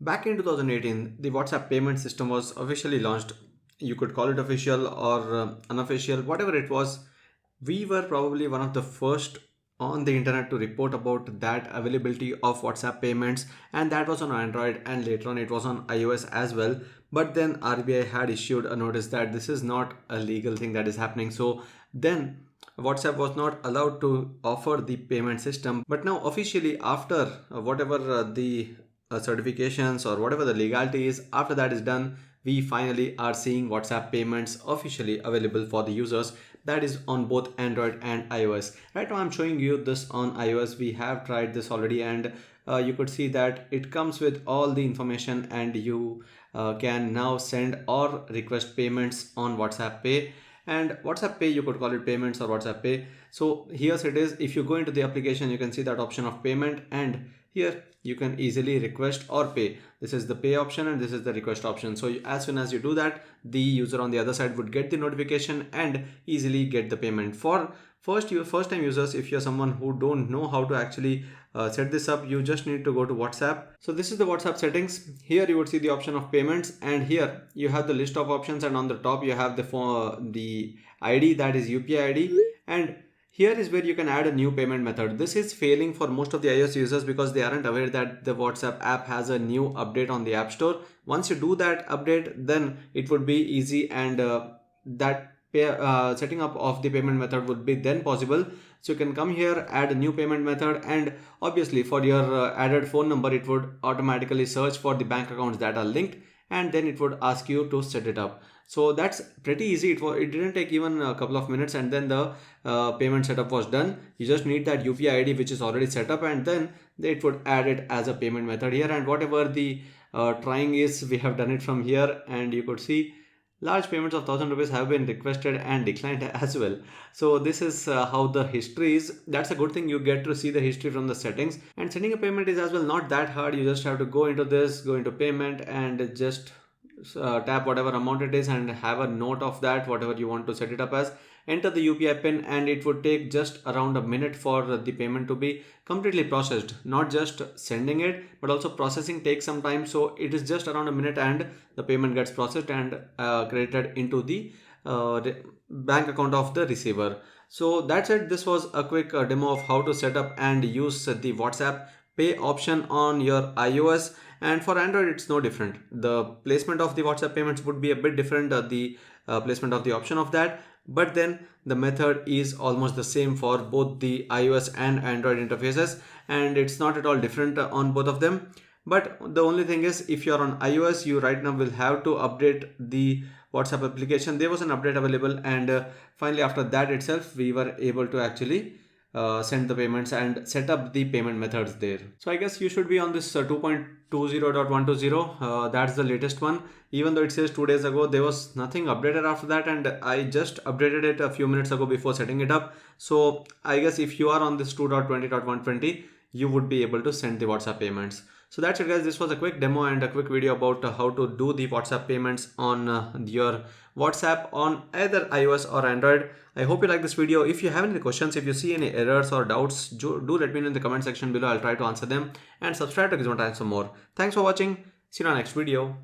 Back in 2018, the WhatsApp payment system was officially launched. You could call it official or unofficial, whatever it was. We were probably one of the first on the internet to report about that availability of WhatsApp payments, and that was on Android, and later on it was on iOS as well. But then RBI had issued a notice that this is not a legal thing that is happening. So then WhatsApp was not allowed to offer the payment system. But now officially, after whatever the certifications or whatever the legality is, after that is done, we finally are seeing WhatsApp payments officially available for the users. That is on both Android and iOS. Right now I'm showing you this on iOS. We have tried this already, and you could see that it comes with all the information, and you can now send or request payments on WhatsApp Pay. And WhatsApp Pay, you could call it payments or WhatsApp Pay. So here's it is. If you go into the application, you can see that option of payment, and here you can easily request or pay. This is the pay option and this is the request option. So as soon as you do that, the user on the other side would get the notification and easily get the payment. For first time users, if you're someone who don't know how to actually set this up, you just need to go to WhatsApp. So this is the WhatsApp settings. Here you would see the option of payments, and here you have the list of options, and on the top you have the ID, that is UPI ID, and here is where you can add a new payment method. This is failing for most of the iOS users because they aren't aware that the WhatsApp app has a new update on the App Store. Once you do that update, then it would be easy, and setting up of the payment method would be then possible. So you can come here, add a new payment method, and obviously for your added phone number, it would automatically search for the bank accounts that are linked, and then it would ask you to set it up. So that's pretty easy. It didn't take even a couple of minutes, and then the payment setup was done. You just need that UPI ID which is already set up, and then it would add it as a payment method here. And whatever the trying is, we have done it from here, and you could see large payments of 1,000 rupees have been requested and declined as well. So this is how the history is. That's a good thing. You get to see the history from the settings, and sending a payment is as well not that hard. You just have to go into this, go into payment, and just tap whatever amount it is and have a note of that, whatever you want to set it up as. Enter the UPI pin, and it would take just around a minute for the payment to be completely processed. Not just sending it, but also processing takes some time. So it is just around a minute, and the payment gets processed and credited into the bank account of the receiver. So that's it. This was a quick demo of how to set up and use the WhatsApp Pay option on your iOS. And for Android, it's no different. The placement of the WhatsApp payments would be a bit different, the placement of the option of that. But then the method is almost the same for both the iOS and Android interfaces, and it's not at all different on both of them. But the only thing is, if you're on iOS, you right now will have to update the WhatsApp application. There was an update available, and finally after that itself, we were able to actually send the payments and set up the payment methods there. So I guess you should be on this 2.20.120. That's the latest one. Even though it says 2 days ago, there was nothing updated after that, and I just updated it a few minutes ago before setting it up. So I guess if you are on this 2.20.120, you would be able to send the WhatsApp payments. So that's it, guys. This was a quick demo and a quick video about how to do the WhatsApp payments on your WhatsApp on either iOS or Android. I hope you like this video. If you have any questions, if you see any errors or doubts, do let me know in the comment section below. I'll try to answer them, and subscribe to Gizmo for more. Thanks for watching. See you in our next video.